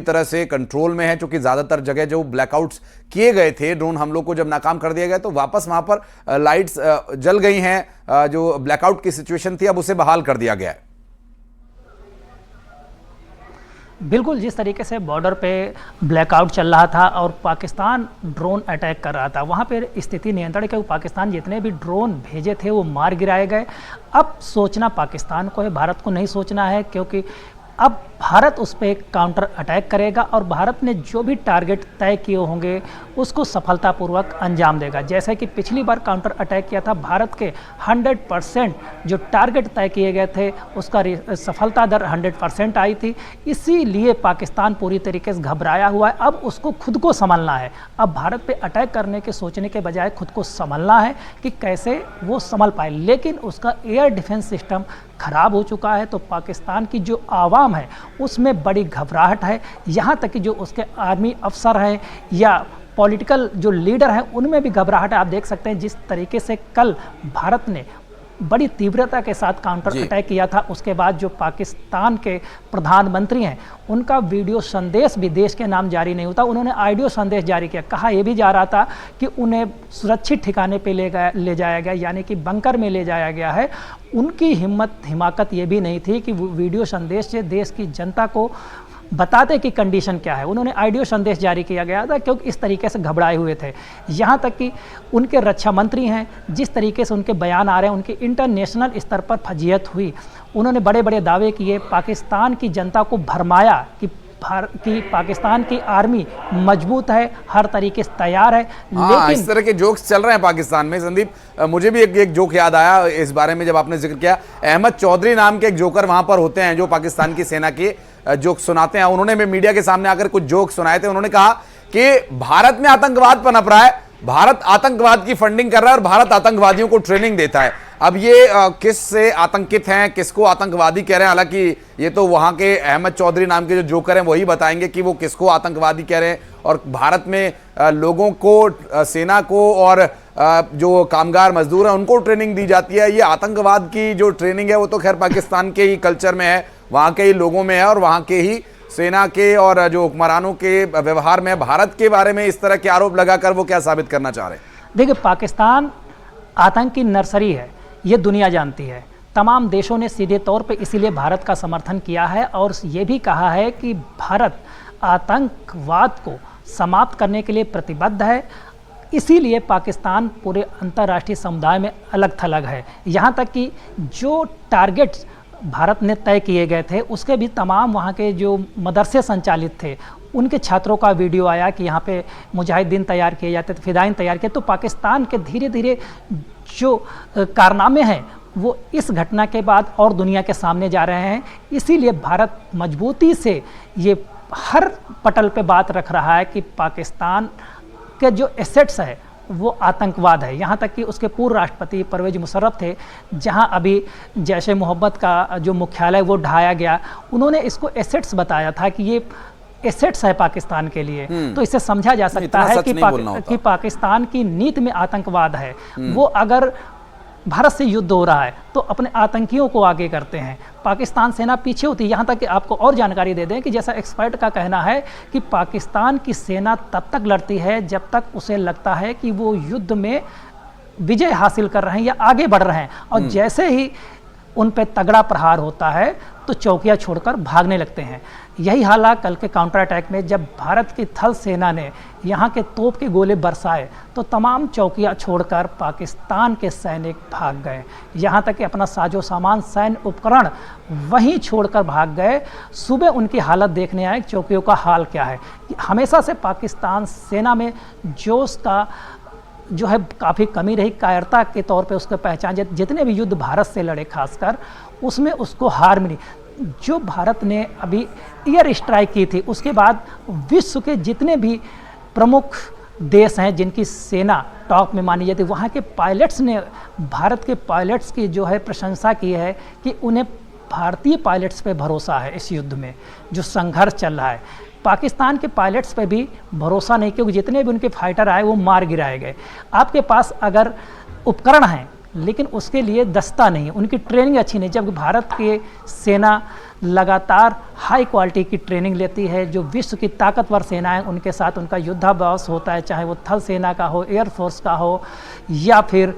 तरह से कंट्रोल में है, क्योंकि ज्यादातर जगह जो ब्लैकआउट्स किए गए थे ड्रोन हमलों को जब नाकाम कर दिया गया तो वापस वहां पर लाइट्स जल गई हैं। जो ब्लैकआउट की सिचुएशन थी अब उसे बहाल कर दिया गया है। बिल्कुल, जिस तरीके से बॉर्डर पे ब्लैकआउट चल रहा था और पाकिस्तान ड्रोन अटैक कर रहा था, वहाँ पे स्थिति नियंत्रण के पाकिस्तान जितने भी ड्रोन भेजे थे वो मार गिराए गए। अब सोचना पाकिस्तान को है, भारत को नहीं सोचना है, क्योंकि अब भारत उस पर काउंटर अटैक करेगा और भारत ने जो भी टारगेट तय किए होंगे उसको सफलतापूर्वक अंजाम देगा। जैसे कि पिछली बार काउंटर अटैक किया था, भारत के 100% जो टारगेट तय किए गए थे उसका सफलता दर 100% आई थी। इसीलिए पाकिस्तान पूरी तरीके से घबराया हुआ है। अब उसको खुद को संभलना है। अब भारत पे अटैक करने के सोचने के बजाय खुद को संभलना है कि कैसे वो संभल पाए। लेकिन उसका एयर डिफेंस सिस्टम खराब हो चुका है, तो पाकिस्तान की जो आवाम है उसमें बड़ी घबराहट है। यहाँ तक कि जो उसके आर्मी अफसर हैं या पॉलिटिकल जो लीडर हैं उनमें भी घबराहट है। आप देख सकते हैं जिस तरीके से कल भारत ने बड़ी तीव्रता के साथ काउंटर अटैक किया था, उसके बाद जो पाकिस्तान के प्रधानमंत्री हैं उनका वीडियो संदेश भी देश के नाम जारी नहीं होता, उन्होंने ऑडियो संदेश जारी किया। कहा यह भी जा रहा था कि उन्हें सुरक्षित ठिकाने पे ले जाया गया, यानी कि बंकर में ले जाया गया है। उनकी हिमाकत ये भी नहीं थी कि वो वीडियो संदेश से देश की जनता को बताते कि कंडीशन क्या है। उन्होंने ऑडियो संदेश जारी किया गया था, क्योंकि इस तरीके से घबराए हुए थे। यहाँ तक कि उनके रक्षा मंत्री हैं, जिस तरीके से उनके बयान आ रहे हैं, उनकी इंटरनेशनल स्तर पर फजीहत हुई। उन्होंने बड़े बड़े दावे किए, पाकिस्तान की जनता को भरमाया कि पाकिस्तान की आर्मी मजबूत है, हर तरीके से तैयार है। लेकिन इस तरह के जोक्स चल रहे हैं पाकिस्तान में। संदीप, मुझे भी एक जोक याद आया इस बारे में जब आपने जिक्र किया। अहमद चौधरी नाम के एक जोकर वहां पर होते हैं जो पाकिस्तान की सेना के जोक सुनाते हैं। उन्होंने भी मीडिया के सामने आकर कुछ जोक सुनाए थे। उन्होंने कहा कि भारत में आतंकवाद पनप रहा है, भारत आतंकवाद की फंडिंग कर रहा है और भारत आतंकवादियों को ट्रेनिंग देता है। अब ये किस से आतंकित हैं, किसको आतंकवादी कह रहे हैं, हालांकि ये तो वहां के अहमद चौधरी नाम के जो जोकर हैं वही बताएंगे कि वो किसको आतंकवादी कह रहे हैं। और भारत में लोगों को, सेना को और जो कामगार मजदूर हैं उनको ट्रेनिंग दी जाती है। ये आतंकवाद की जो ट्रेनिंग है वो तो खैर पाकिस्तान के ही कल्चर में है, वहाँ के ही लोगों में है और वहाँ के ही सेना के और जो हुक्मरानों के व्यवहार में। भारत के बारे में इस तरह के आरोप लगाकर वो क्या साबित करना चाह रहे हैं? देखिए, पाकिस्तान आतंक की नर्सरी है, ये दुनिया जानती है। तमाम देशों ने सीधे तौर पे इसीलिए भारत का समर्थन किया है और ये भी कहा है कि भारत आतंकवाद को समाप्त करने के लिए प्रतिबद्ध है। इसीलिए पाकिस्तान पूरे अंतर्राष्ट्रीय समुदाय में अलग थलग है। यहाँ तक कि जो टारगेट्स भारत ने तय किए गए थे उसके भी तमाम वहाँ के जो मदरसे संचालित थे उनके छात्रों का वीडियो आया कि यहाँ पे मुजाहिदीन तैयार किए जाते थे, फिदाइन तैयार किए। तो पाकिस्तान के धीरे धीरे जो कारनामे हैं वो इस घटना के बाद और दुनिया के सामने जा रहे हैं। इसीलिए भारत मजबूती से ये हर पटल पे बात रख रहा है कि पाकिस्तान के जो एसेट्स है वो आतंकवाद है। यहाँ तक कि उसके पूर्व राष्ट्रपति परवेज मुशर्रफ थे, जहाँ अभी जैश-ए मोहब्बत का जो मुख्यालय वो ढाया गया, उन्होंने इसको एसेट्स बताया था कि ये एसेट्स है पाकिस्तान के लिए। तो इससे समझा जा सकता है कि पाकिस्तान की नीति में आतंकवाद है। वो अगर भारत से युद्ध हो रहा है तो अपने आतंकियों को आगे करते हैं, पाकिस्तान सेना पीछे होती है। यहाँ तक कि आपको और जानकारी दे दें कि जैसा एक्सपर्ट का कहना है कि पाकिस्तान की सेना तब तक लड़ती है जब तक उसे लगता है कि वो युद्ध में विजय हासिल कर रहे हैं या आगे बढ़ रहे हैं, और जैसे ही उन पे तगड़ा प्रहार होता है तो चौकियाँ छोड़कर भागने लगते हैं। यही हालात कल के काउंटर अटैक में जब भारत की थल सेना ने यहाँ के तोप के गोले बरसाए तो तमाम चौकियाँ छोड़कर पाकिस्तान के सैनिक भाग गए। यहाँ तक कि अपना साजो सामान, सैन्य उपकरण वहीं छोड़कर भाग गए। सुबह उनकी हालत देखने आए, चौकियों का हाल क्या है। हमेशा से पाकिस्तान सेना में जोश का जो है काफ़ी कमी रही, कायरता के तौर पे उसको पहचान। जितने भी युद्ध भारत से लड़े खासकर उसमें उसको हार मिली। जो भारत ने अभी एयर स्ट्राइक की थी उसके बाद विश्व के जितने भी प्रमुख देश हैं जिनकी सेना टॉप में मानी जाती है, वहाँ के पायलट्स ने भारत के पायलट्स की जो है प्रशंसा की है कि उन्हें भारतीय पायलट्स पे भरोसा है। इस युद्ध में जो संघर्ष चल रहा है पाकिस्तान के पायलट्स पे भी भरोसा नहीं, क्योंकि जितने भी उनके फाइटर आए वो मार गिराए गए। आपके पास अगर उपकरण हैं लेकिन उसके लिए दस्ता नहीं, उनकी ट्रेनिंग अच्छी नहीं। जब भारत की सेना लगातार हाई क्वालिटी की ट्रेनिंग लेती है। जो विश्व की ताकतवर सेनाएं उनके साथ उनका युद्धाभ्यास होता है, चाहे वो थल सेना का हो, एयरफोर्स का हो या फिर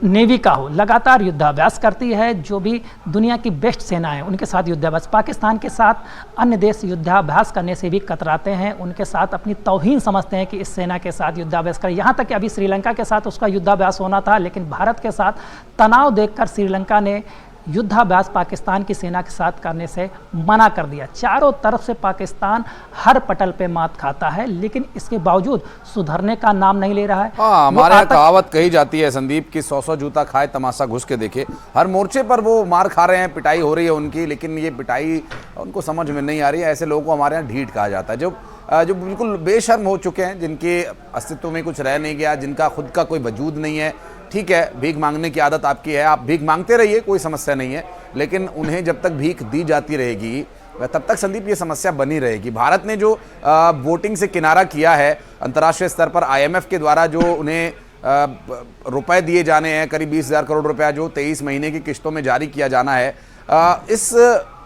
नेवी का हो, लगातार युद्धाभ्यास करती है। जो भी दुनिया की बेस्ट सेना है उनके साथ युद्धाभ्यास। पाकिस्तान के साथ अन्य देश युद्धाभ्यास करने से भी कतराते हैं, उनके साथ अपनी तौहीन समझते हैं कि इस सेना के साथ युद्धाभ्यास करें। यहाँ तक कि अभी श्रीलंका के साथ उसका युद्धाभ्यास होना था, लेकिन भारत के साथ तनाव देखकर श्रीलंका ने युद्धाभ्यास पाकिस्तान की सेना के साथ करने से मना कर दिया। चारों तरफ से पाकिस्तान हर पटल पे मात खाता है, लेकिन इसके बावजूद सुधरने का नाम नहीं ले रहा है। हाँ, हमारे यहाँ कहावत कही जाती है संदीप की 100 जूता खाए तमाशा घुस के देखे। हर मोर्चे पर वो मार खा रहे हैं, पिटाई हो रही है उनकी, लेकिन ये पिटाई उनको समझ में नहीं आ रही है। ऐसे लोगों को हमारे यहाँ ढीठ कहा जाता है, जो बिल्कुल बेशर्म हो चुके हैं, जिनके अस्तित्व में कुछ रह नहीं गया, जिनका खुद का कोई वजूद नहीं है। ठीक है, भीख मांगने की आदत आपकी है, आप भीख मांगते रहिए, कोई समस्या नहीं है, लेकिन उन्हें जब तक भीख दी जाती रहेगी तब तक संदीप ये समस्या बनी रहेगी। भारत ने जो वोटिंग से किनारा किया है अंतर्राष्ट्रीय स्तर पर, IMF के द्वारा जो उन्हें रुपए दिए जाने हैं, करीब 20,000 करोड़ रुपया जो 23 महीने की किस्तों में जारी किया जाना है, इस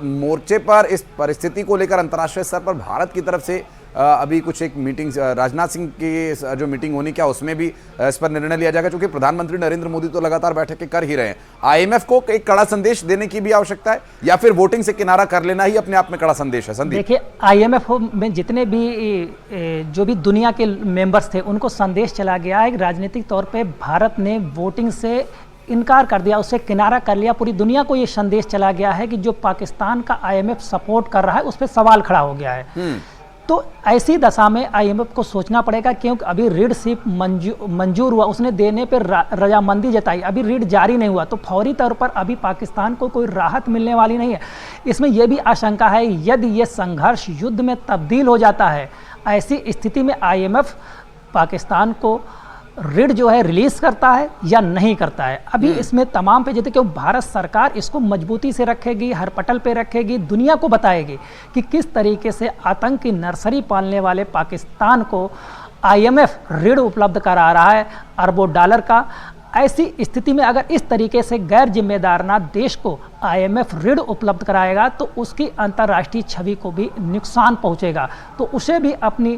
मोर्चे पर, इस परिस्थिति को लेकर अंतर्राष्ट्रीय स्तर पर भारत की तरफ से अभी कुछ एक मीटिंग, राजनाथ सिंह की जो मीटिंग होनी, क्या उसमें भी इस पर निर्णय लिया जाएगा? क्योंकि प्रधानमंत्री नरेंद्र मोदी तो लगातार बैठकें कर ही रहे हैं। IMF को एक कड़ा संदेश देने की भी आवश्यकता है, या फिर वोटिंग से किनारा कर लेना ही अपने आप में कड़ा संदेश है? संदीप, देखिए, IMF में जितने भी जो भी दुनिया के मेंबर्स थे उनको संदेश चला गया है कि राजनीतिक तौर पे भारत ने वोटिंग से इनकार कर दिया, उससे किनारा कर लिया। पूरी दुनिया को ये संदेश चला गया है कि जो पाकिस्तान का IMF सपोर्ट कर रहा है उस पर सवाल खड़ा हो गया है। तो ऐसी दशा में IMF को सोचना पड़ेगा, क्योंकि अभी ऋण सिर्फ मंजूर हुआ, उसने देने पर रजामंदी जताई, अभी ऋण जारी नहीं हुआ, तो फौरी तौर पर अभी पाकिस्तान को कोई राहत मिलने वाली नहीं है। इसमें यह भी आशंका है यदि ये संघर्ष युद्ध में तब्दील हो जाता है, ऐसी स्थिति में IMF पाकिस्तान को ऋण जो है रिलीज करता है या नहीं करता है। अभी इसमें तमाम पे क्योंकि भारत सरकार इसको मजबूती से रखेगी, हर पटल पे रखेगी, दुनिया को बताएगी कि किस तरीके से आतंक की नर्सरी पालने वाले पाकिस्तान को IMF ऋण उपलब्ध करा रहा है अरबों डॉलर का। ऐसी स्थिति में अगर इस तरीके से गैर जिम्मेदाराना देश को IMF ऋण उपलब्ध कराएगा तो उसकी अंतर्राष्ट्रीय छवि को भी नुकसान पहुंचेगा, तो उसे भी अपनी